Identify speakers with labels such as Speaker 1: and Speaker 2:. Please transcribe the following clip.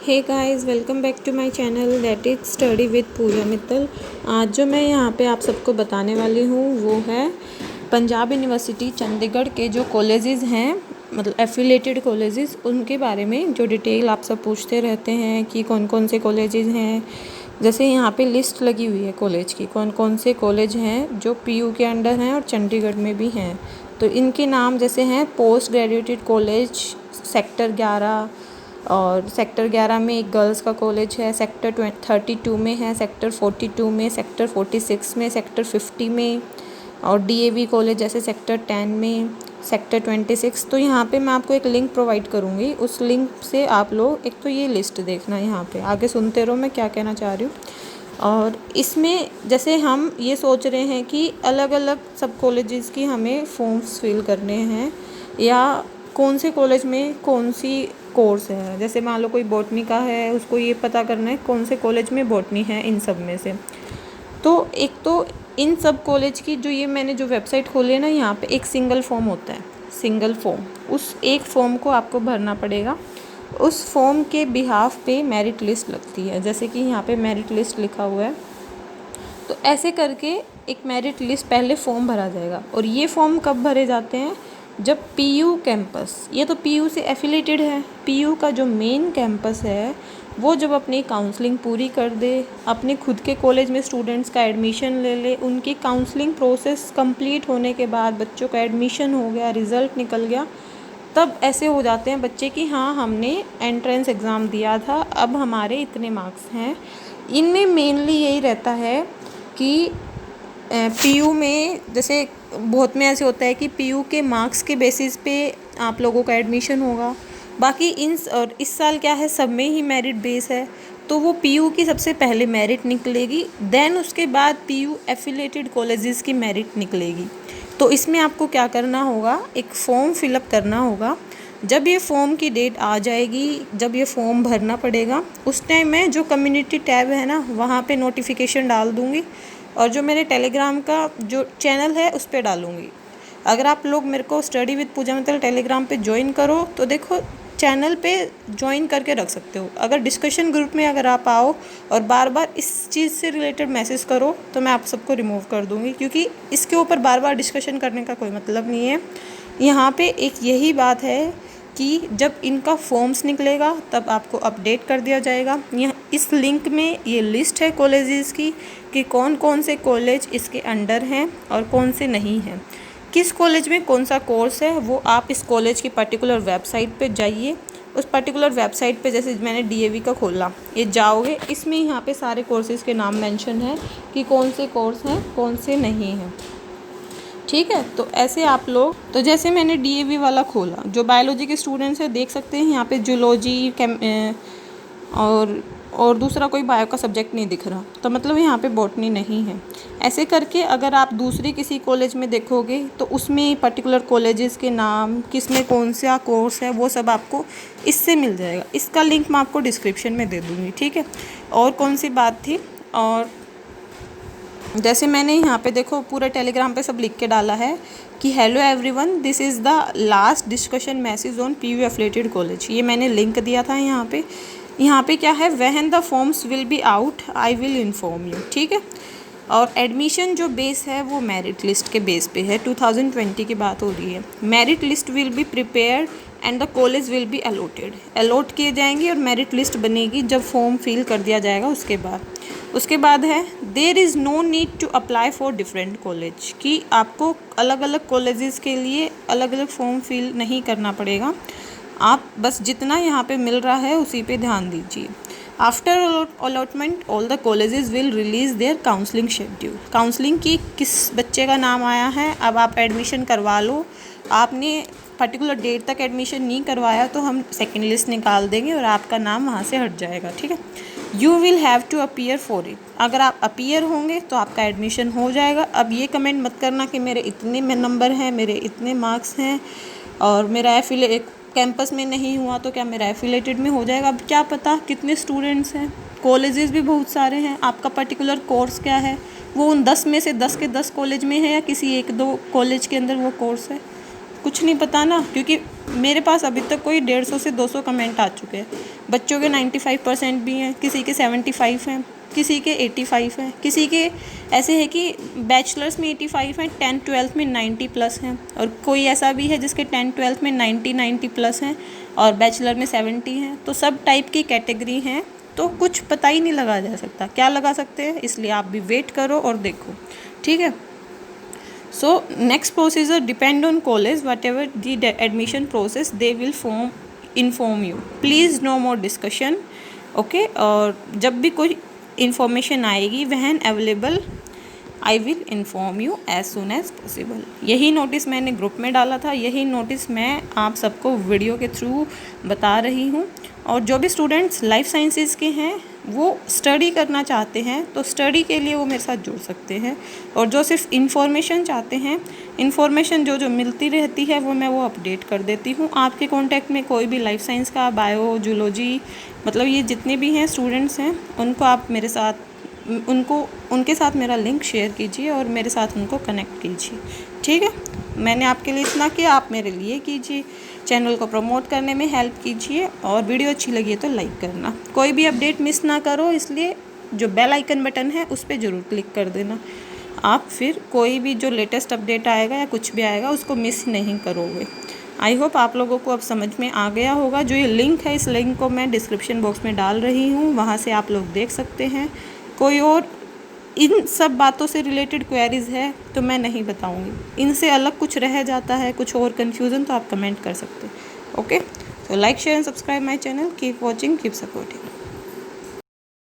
Speaker 1: Hey guys, welcome back to my channel that is study with Pooja Mittal. आज जो मैं यहाँ पे आप सबको बताने वाली हूँ वो है पंजाब यूनिवर्सिटी चंडीगढ़ के जो कॉलेजेस हैं, मतलब एफिलेटेड कॉलेजेस, उनके बारे में जो डिटेल आप सब पूछते रहते हैं कि कौन कौन से कॉलेजेस हैं। जैसे यहाँ पे लिस्ट लगी हुई है कॉलेज की, कौन कौन से कॉलेज हैं जो पीयू के अंडर हैं और चंडीगढ़ में भी हैं। तो इनके नाम जैसे हैं पोस्ट ग्रेजुएटेड कॉलेज सेक्टर 11, और सेक्टर 11 में एक गर्ल्स का कॉलेज है, सेक्टर 32 में है, सेक्टर 42 में, सेक्टर 46 में, सेक्टर 50 में, और डीएवी कॉलेज जैसे सेक्टर 10 में, सेक्टर 26। तो यहाँ पे मैं आपको एक लिंक प्रोवाइड करूँगी, उस लिंक से आप लोग एक तो ये लिस्ट देखना, यहाँ पे आगे सुनते रहो मैं क्या कहना चाह रही हूँ। और इसमें जैसे हम ये सोच रहे हैं कि अलग अलग सब कॉलेजेस की हमें फॉर्म्स फिल करने हैं, या कौन से कॉलेज में कौन सी कोर्स है। जैसे मान लो कोई बॉटनी का है, उसको ये पता करना है कौन से कॉलेज में बॉटनी है इन सब में से। तो एक तो इन सब कॉलेज की जो ये मैंने जो वेबसाइट खोली है ना, यहाँ पे एक सिंगल फॉर्म होता है, सिंगल फॉर्म। उस एक फॉर्म को आपको भरना पड़ेगा। उस फॉर्म के बिहाफ पे मेरिट लिस्ट लगती है, जैसे कि यहाँ पे मेरिट लिस्ट लिखा हुआ है। तो ऐसे करके एक मेरिट लिस्ट पहले फॉर्म भरा जाएगा। और ये फॉर्म कब भरे जाते हैं? जब पीयू कैंपस, ये तो पीयू से एफिलेटेड है, पीयू का जो मेन कैंपस है वो जब अपनी काउंसलिंग पूरी कर दे, अपने खुद के कॉलेज में स्टूडेंट्स का एडमिशन ले ले, उनकी काउंसलिंग प्रोसेस कंप्लीट होने के बाद बच्चों का एडमिशन हो गया, रिज़ल्ट निकल गया, तब ऐसे हो जाते हैं बच्चे कि हाँ हमने एंट्रेंस एग्ज़ाम दिया था, अब हमारे इतने मार्क्स हैं। इनमें मेनली यही रहता है कि पीयू में जैसे बहुत में ऐसे होता है कि पीयू के मार्क्स के बेसिस पे आप लोगों का एडमिशन होगा। बाकी और इस साल क्या है, सब में ही मेरिट बेस है, तो वो पीयू की सबसे पहले मेरिट निकलेगी, देन उसके बाद पीयू एफिलेटेड कॉलेजेस की मेरिट निकलेगी। तो इसमें आपको क्या करना होगा, एक फॉर्म फिलअप करना होगा। जब ये फॉर्म की डेट आ जाएगी, जब ये फॉर्म भरना पड़ेगा, उस टाइम मैं जो कम्युनिटी टैब है ना, वहाँ पे नोटिफिकेशन डाल दूँगी, और जो मेरे टेलीग्राम का जो चैनल है उस पर डालूँगी। अगर आप लोग मेरे को study with Pooja Mittal Telegram पे ज्वाइन करो तो देखो चैनल पे ज्वाइन करके रख सकते हो। अगर डिस्कशन ग्रुप में अगर आप आओ और बार बार इस चीज़ से रिलेटेड मैसेज करो तो मैं आप सबको रिमूव कर दूँगी, क्योंकि इसके ऊपर बार बार डिस्कशन करने का कोई मतलब नहीं है। यहाँ पे एक यही बात है कि जब इनका फॉर्म्स निकलेगा तब आपको अपडेट कर दिया जाएगा। यह इस लिंक में ये लिस्ट है कॉलेजेस की कि कौन कौन से कॉलेज इसके अंडर हैं और कौन से नहीं हैं, किस कॉलेज में कौन सा कोर्स है। वो आप इस कॉलेज की पर्टिकुलर वेबसाइट पे जाइए, उस पर्टिकुलर वेबसाइट पे जैसे मैंने डीएवी का खोला, ये जाओगे, इसमें यहाँ पे सारे कोर्सेज़ के नाम मेंशन है कि कौन से कोर्स हैं कौन से नहीं हैं। ठीक है, तो ऐसे आप लोग, तो जैसे मैंने डीएवी वाला खोला, जो बायोलॉजी के स्टूडेंट्स हैं देख सकते हैं यहाँ पे जूलॉजी और दूसरा कोई बायो का सब्जेक्ट नहीं दिख रहा, तो मतलब यहाँ पे बॉटनी नहीं है। ऐसे करके अगर आप दूसरी किसी कॉलेज में देखोगे तो उसमें पर्टिकुलर कॉलेजेस के नाम, किस में कौन सा कोर्स है, वो सब आपको इससे मिल जाएगा। इसका लिंक मैं आपको डिस्क्रिप्शन में दे दूँगी। ठीक है, और कौन सी बात थी, और जैसे मैंने यहाँ पे देखो पूरा टेलीग्राम पे सब लिख के डाला है कि hello everyone, this is the last discussion message on PU affiliated college. ये मैंने लिंक दिया था यहाँ पे क्या है, when the forms will be out I will inform you. ठीक है, और एडमिशन जो बेस है वो मेरिट लिस्ट के बेस पे है। 2020 की बात हो रही है। Merit list will be prepared and the college will be allot किए जाएंगे, और मेरिट लिस्ट बनेगी जब फॉर्म फिल कर दिया जाएगा। उसके बाद है there is no need to apply for different college, कि आपको अलग अलग कॉलेजेस के लिए अलग अलग फॉर्म फिल नहीं करना पड़ेगा, आप बस जितना यहाँ पे मिल रहा है उसी पे ध्यान दीजिए। After allotment all the colleges will release their counselling schedule. Counselling की किस बच्चे का नाम आया है, अब आप एडमिशन करवा लो। आपने पर्टिकुलर डेट तक एडमिशन नहीं करवाया तो हम सेकेंड लिस्ट निकाल देंगे और आपका नाम वहाँ से हट जाएगा। ठीक है, you will have to appear for it. अगर आप अपीयर होंगे तो आपका एडमिशन हो जाएगा। अब ये कमेंट मत करना कि मेरे इतने में नंबर हैं, मेरे इतने मार्क्स हैं और मेरा कैंपस में नहीं हुआ तो क्या मेरा एफिलेटेड में हो जाएगा। अब क्या पता कितने स्टूडेंट्स हैं, कॉलेजेस भी बहुत सारे हैं, आपका पर्टिकुलर कोर्स क्या है, वो उन 10 में से 10 के 10 कॉलेज में है या किसी 1-2 कॉलेज के अंदर वो कोर्स है, कुछ नहीं पता ना। क्योंकि मेरे पास अभी तक कोई 150 से 200 कमेंट आ चुके हैं। बच्चों के 95% भी हैं, किसी के 75 हैं, किसी के 85 हैं, किसी के ऐसे है कि बैचलर्स में 85 हैं, 10th-12th में 90 प्लस हैं, और कोई ऐसा भी है जिसके 10th-12th में 90 प्लस हैं और बैचलर में 70 हैं। तो सब टाइप की कैटेगरी हैं, तो कुछ पता ही नहीं लगा जा सकता। क्या लगा सकते हैं, इसलिए आप भी वेट करो और देखो, ठीक है। So next procedure depend on college, whatever the admission process they will inform you. Please no more discussion, okay। और जब भी कोई information आएगी when available I will inform you as soon as possible। यही नोटिस मैंने group में डाला था, यही नोटिस मैं आप सबको वीडियो के थ्रू बता रही हूँ। और जो भी स्टूडेंट्स लाइफ साइंसेज के हैं वो स्टडी करना चाहते हैं तो स्टडी के लिए वो मेरे साथ जुड़ सकते हैं, और जो सिर्फ इन्फॉर्मेशन चाहते हैं, इन्फॉर्मेशन जो जो मिलती रहती है वो मैं वो अपडेट कर देती हूँ। आपके कॉन्टैक्ट में कोई भी लाइफ साइंस का, बायो, जूलॉजी, मतलब ये जितने भी हैं स्टूडेंट्स हैं, उनको आप मेरे साथ उनके साथ मेरा लिंक शेयर कीजिए और मेरे साथ उनको कनेक्ट कीजिए, ठीक है। मैंने आपके लिए इतना किया, आप मेरे लिए कीजिए। चैनल को प्रमोट करने में हेल्प कीजिए, और वीडियो अच्छी लगी है तो लाइक करना। कोई भी अपडेट मिस ना करो, इसलिए जो बेल आइकन बटन है उस पर ज़रूर क्लिक कर देना। आप फिर कोई भी जो लेटेस्ट अपडेट आएगा या कुछ भी आएगा उसको मिस नहीं करोगे। आई होप आप लोगों को अब समझ में आ गया होगा। जो ये लिंक है, इस लिंक को मैं डिस्क्रिप्शन बॉक्स में डाल रही हूँ, वहाँ से आप लोग देख सकते हैं। कोई और इन सब बातों से रिलेटेड क्वेरीज़ है तो मैं नहीं बताऊंगी। इनसे अलग कुछ रह जाता है, कुछ और कन्फ्यूज़न, तो आप कमेंट कर सकते हैं, ओके। तो like, share and subscribe my channel. Keep watching, keep supporting.